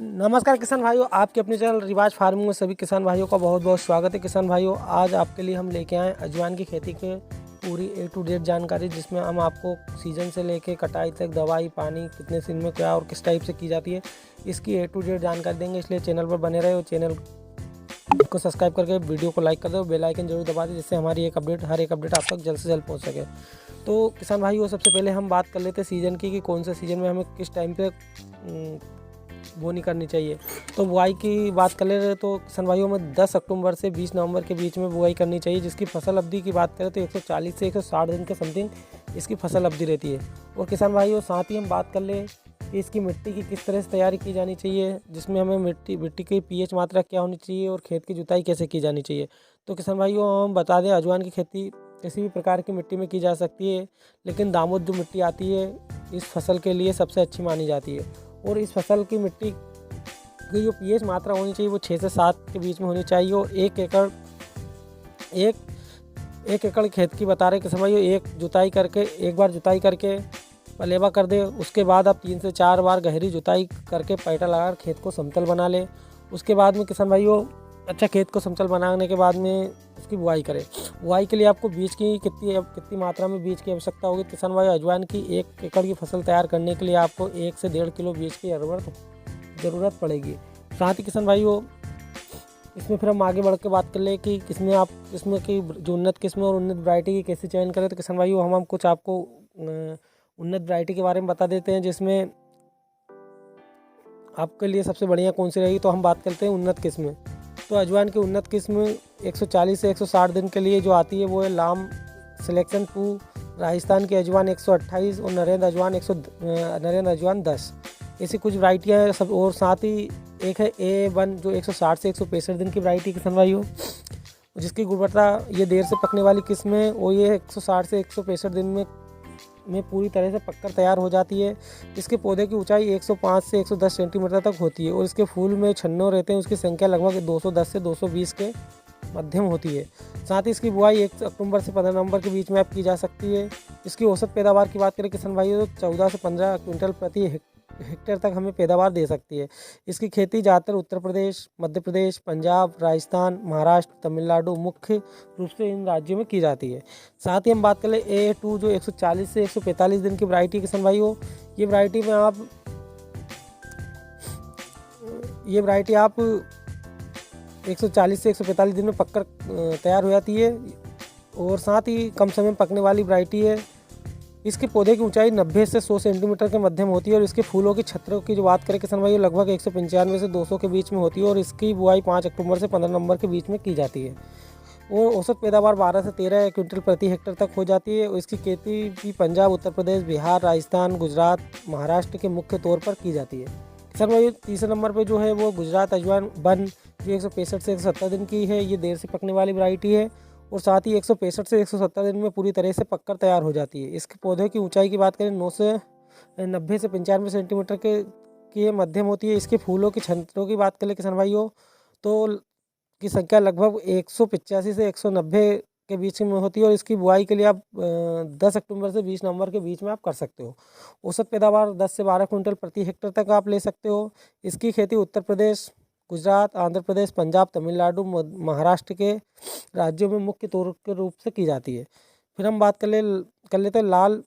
नमस्कार किसान भाइयों, आपके अपने चैनल रिवाज फार्मिंग में सभी किसान भाइयों का बहुत बहुत स्वागत है। किसान भाइयों, आज आपके लिए हम लेके आए अजवाइन की खेती के पूरी A to Z जानकारी, जिसमें हम आपको सीजन से लेके कटाई तक दवाई पानी कितने दिन में क्या और किस टाइप से की जाती है, इसकी A to Z जानकारी देंगे। इसलिए चैनल पर बने रहे और चैनल को सब्सक्राइब करके वीडियो को लाइक कर दो, बेल आइकन जरूर दबा दें, जिससे हमारी हर एक अपडेट आप तक जल्द से जल्द पहुँच सके। तो किसान भाइयों, सबसे पहले हम बात कर लेते हैं सीज़न की कि कौन से सीज़न में हमें किस टाइम पे बोनी करनी चाहिए। तो बुआई की बात कर ले तो किसान भाइयों में 10 अक्टूबर से 20 नवंबर के बीच में बुआई करनी चाहिए। जिसकी फसल अवधि की बात करें तो 140 से 160 दिन के समथिंग इसकी फसल अवधि रहती है। और किसान भाइयों, साथ ही हम बात कर ले कि इसकी मिट्टी की किस तरह से तैयारी की जानी चाहिए, जिसमें हमें मिट्टी की पीएच मात्रा क्या होनी चाहिए और खेत की जुताई कैसे की जानी चाहिए। तो किसान भाइयों, हम बता दें, अजवाइन की खेती किसी भी प्रकार की मिट्टी में की जा सकती है, लेकिन दामोद जो मिट्टी आती है इस फसल के लिए सबसे अच्छी मानी जाती है। और इस फसल की मिट्टी की जो पीएच मात्रा होनी चाहिए वो 6 से 7 के बीच में होनी चाहिए। और एक एकड़ खेत की बता रहे किसान भाइयों, एक बार जुताई करके पलेवा कर दे। उसके बाद आप 3 से 4 बार गहरी जुताई करके पैटा लगाकर खेत को समतल बना ले। उसके बाद में किसान भाइयों, अच्छा खेत को समतल बनाने के बाद में उसकी बुआई करें। बुआई के लिए आपको बीज की कितनी मात्रा में बीज की आवश्यकता होगी। किसान भाई, अजवाइन की 1 एकड़ की फसल तैयार करने के लिए आपको 1 से 1.5 किलो बीज की ज़रूरत पड़ेगी। साथ ही किसान भाइयों, इसमें फिर हम आगे बढ़ के बात कर ले कि इसमें की जो उन्नत किस्म और उन्नत वैरायटी की कैसे चयन करें। तो किसान भाइयों, हम कुछ आपको उन्नत वैरायटी के बारे में बता देते हैं, जिसमें आपके लिए सबसे बढ़िया कौन सी रहेगी। तो हम बात करते हैं उन्नत किस्म। तो अजवाइन की उन्नत किस्म 140 से 160 दिन के लिए जो आती है वो है लाम सिलेक्शन 2, राजस्थान की अजवाइन 128 और नरेंद्र अजवाइन 10। ऐसी कुछ वैरायटियाँ हैं सब। और साथ ही एक है A1 जो 160 से 165 दिन की वैरायटी किसान भाइयों, जिसकी गुणवत्ता ये देर से पकने वाली किस्म है और ये 160 से 165 दिन में पूरी तरह से पककर तैयार हो जाती है। इसके पौधे की ऊंचाई 105 से 110 सेंटीमीटर तक होती है और इसके फूल में छन्नो रहते हैं। उसकी संख्या लगभग 210 से 220 के मध्यम होती है। साथ ही इसकी बुआई 1 अक्टूबर से 15 नवंबर के बीच में आप की जा सकती है। इसकी औसत पैदावार की बात करें किसान भाइयों, तो 14 से 15 क्विंटल प्रति हेक्टेयर तक हमें पैदावार दे सकती है। इसकी खेती ज़्यादातर उत्तर प्रदेश, मध्य प्रदेश, पंजाब, राजस्थान, महाराष्ट्र, तमिलनाडु मुख्य रूप से इन राज्यों में की जाती है। साथ ही हम बात करें A2 जो 140 से 145 दिन की वैरायटी किसान भाइयों, ये वैरायटी आप 140 से 145 दिन में पककर तैयार हो जाती है और साथ ही कम समय में पकने वाली वैरायटी है। इसके पौधे की ऊंचाई 90 से 100 सेंटीमीटर के मध्यम होती है और इसके फूलों की छत्रों की जो बात करें किसान भाइयों, लगभग 195 से 200 के बीच में होती है और इसकी बुआई 5 अक्टूबर से 15 नवंबर के बीच में की जाती है। और औसत पैदावार 12 से 13 क्विंटल प्रति हेक्टेयर तक हो जाती है और इसकी खेती भी पंजाब, उत्तर प्रदेश, बिहार, राजस्थान, गुजरात, महाराष्ट्र के मुख्य तौर पर की जाती है। किसान भाई, तीसरे नंबर पर जो है वो गुजरात अजवाइन वन जो 165 से 170 दिन की है। ये देर से पकने वाली वैरायटी है और साथ ही 165 से 170 दिन में पूरी तरह से पककर तैयार हो जाती है। इसके पौधे की ऊंचाई की बात करें 9 से 90 से 95 सेंटीमीटर के मध्यम होती है। इसके फूलों की छंतरों की बात करें किसान भाइयों, तो की संख्या लगभग 185 से 190 के बीच में होती है और इसकी बुआई के लिए आप 10 अक्टूबर से 20 नवंबर के बीच में आप कर सकते हो। औसत पैदावार 10 से 12 क्विंटल प्रति हेक्टेयर तक आप ले सकते हो। इसकी खेती उत्तर प्रदेश, गुजरात, आंध्र प्रदेश, पंजाब, तमिलनाडु, महाराष्ट्र के राज्यों में मुख्य तौर के रूप से की जाती है। फिर हम बात कर लेते हैं लाल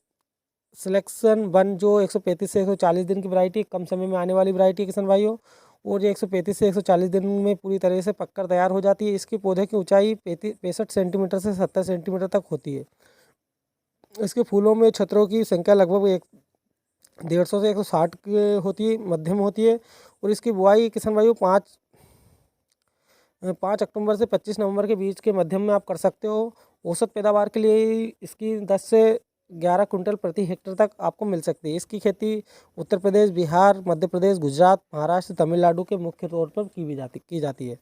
सिलेक्शन 1 जो 135 से 140 दिन की वैरायटी, कम समय में आने वाली वैरायटी किसान भाइयों, और ये 135 से 140 दिन में पूरी तरह से पककर तैयार हो जाती है। इसके पौधे की ऊंचाई 65 सेंटीमीटर से 70 सेंटीमीटर तक होती है। इसके फूलों में छत्रों की संख्या लगभग 150 से 160 होती है, मध्यम होती है और इसकी बुआई किसान भाइयों 5 अक्टूबर से 25 नवंबर के बीच के मध्यम में आप कर सकते हो। औसत पैदावार के लिए इसकी 10 से 11 कुंटल प्रति हेक्टेयर तक आपको मिल सकती है। इसकी खेती उत्तर प्रदेश, बिहार, मध्य प्रदेश, गुजरात, महाराष्ट्र, तमिलनाडु के मुख्य तौर पर की जाती है।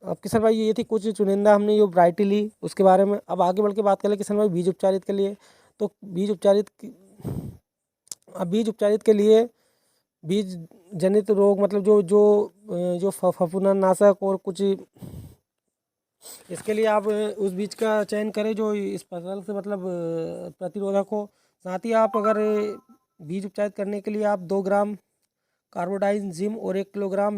अब किसान भाई, ये थी कुछ चुनिंदा हमने ये वैरायटी ली उसके बारे में। अब आगे बढ़ के बात करें किसान भाई बीज उपचारित के लिए। तो बीज उपचारित के लिए बीज जनित रोग मतलब जो फफूंद नाशक और कुछ इसके लिए आप उस बीज का चयन करें जो इस फसल से मतलब प्रतिरोधक हो। साथ ही आप अगर बीज उपचारित करने के लिए आप 2 ग्राम कार्बोडाइन, जिम और 1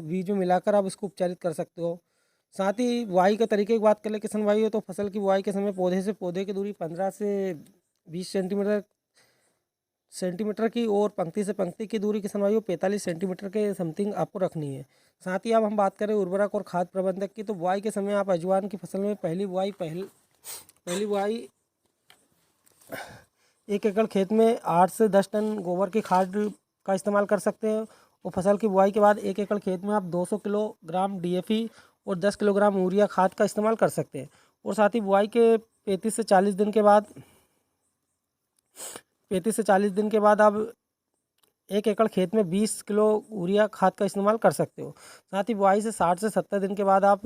बीज में मिलाकर आप इसको उपचारित कर सकते हो। साथ ही बुआई के तरीके की बात कर ले किसान भाइयों, तो फसल की बुआई के समय पौधे से पौधे की दूरी 15 से 20 सेंटीमीटर की और पंक्ति से पंक्ति की दूरी किसान भाइयों 45 सेंटीमीटर के समथिंग आपको रखनी है। साथ ही अब हम बात करें उर्वरक और खाद प्रबंधक की, तो बुआई के समय आप अजवाइन की फसल में पहली बुआई 1 एकड़ खेत में 8 से 10 टन गोबर की खाद का इस्तेमाल कर सकते हैं। और फसल की बुआई के बाद 1 एकड़ खेत में आप 200 किलोग्राम DAP और 10 किलोग्राम यूरिया खाद का इस्तेमाल कर सकते हैं। और साथ ही बुआई के 35 से 40 दिन के बाद आप 1 एकड़ खेत में 20 किलो यूरिया खाद का इस्तेमाल कर सकते हो। साथ ही बुआई से 60 से 70 दिन के बाद आप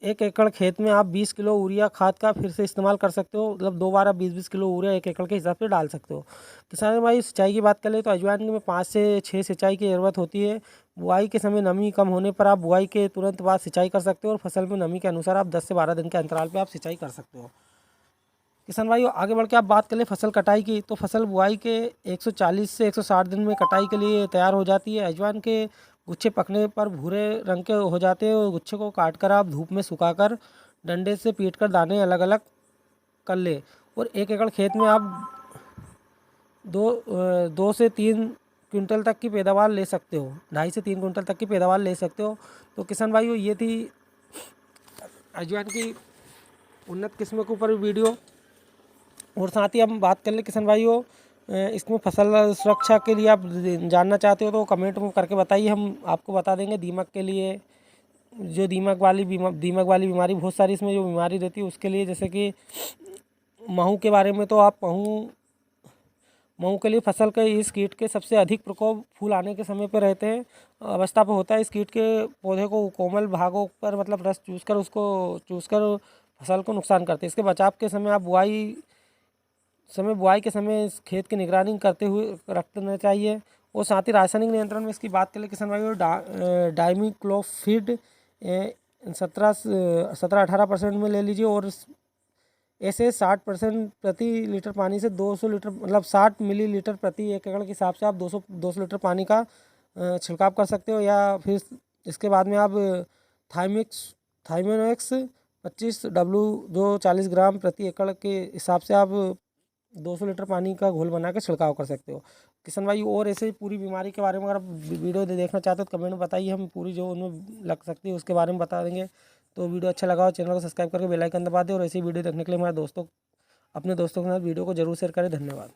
1 एकड़ खेत में आप 20 किलो यूरिया खाद का फिर से इस्तेमाल कर सकते हो। मतलब 2 बार आप 20-20 किलो यूरिया 1 एकड़ के हिसाब से डाल सकते हो। किसान भाई सिंचाई की बात करें तो अजवाइन में 5 से 6 सिंचाई की ज़रूरत होती है। बुआई के समय नमी कम होने पर आप बुआई के तुरंत बाद सिंचाई कर सकते हो और फसल में नमी के अनुसार आप 10 से 12 दिन के अंतराल पर आप सिंचाई कर सकते हो। किसान भाइयों आगे बढ़ के आप बात करें फसल कटाई की, तो फसल बुआई के 140 से 160 दिन में कटाई के लिए तैयार हो जाती है। अजवाइन के गुच्छे पकने पर भूरे रंग के हो जाते हैं और गुच्छे को काटकर आप धूप में सुखाकर डंडे से पीटकर दाने अलग अलग कर ले। और 1 एकड़ खेत में आप 2 से 3 क्विंटल तक की पैदावार ले सकते हो, 2.5 से 3 क्विंटल तक की पैदावार ले सकते हो। तो किसान भाइयों ये थी अजवाइन की उन्नत किस्मों के ऊपर वीडियो। और साथ ही हम बात कर ले किसान भाइयों, इसमें फसल सुरक्षा के लिए आप जानना चाहते हो तो कमेंट में करके बताइए, हम आपको बता देंगे। दीमक के लिए जो दीमक वाली बीमारी बहुत सारी इसमें जो बीमारी रहती है उसके लिए, जैसे कि महू के बारे में, तो आप महू के लिए फसल के इस कीट के सबसे अधिक प्रकोप फूल आने के समय पर रहते हैं, अवस्था पर होता है। इस कीट के पौधे को कोमल भागों पर मतलब रस चूसकर फसल को नुकसान करते हैं। इसके बचाव के समय आप बुआई के समय इस खेत की निगरानी करते हुए रखना चाहिए। और साथ ही रासायनिक नियंत्रण में इसकी बात करें किसान भाइयों, डाइमिक्लोफिड 17-18% में ले लीजिए। और ऐसे 60% प्रति लीटर पानी से 200 लीटर मतलब 60 मिलीलीटर प्रति 1 एकड़ के हिसाब से आप 200 लीटर पानी का छिड़काव कर सकते हो। या फिर इसके बाद में आप थाइमेक्स 25W जो 40 ग्राम प्रति एकड़ के हिसाब से आप 200 लीटर पानी का घोल बना के छिड़काव कर सकते हो। किसान भाई और ऐसे ही पूरी बीमारी के बारे में अगर आप वीडियो देखना चाहते हो तो कमेंट में बताइए, हम पूरी जो उनमें लग सकती है उसके बारे में बता देंगे। तो वीडियो अच्छा लगा हो चैनल को सब्सक्राइब करके बेल आइकन दबा दें और ऐसी वीडियो देखने के लिए अपने दोस्तों के साथ वीडियो को जरूर शेयर करें। धन्यवाद।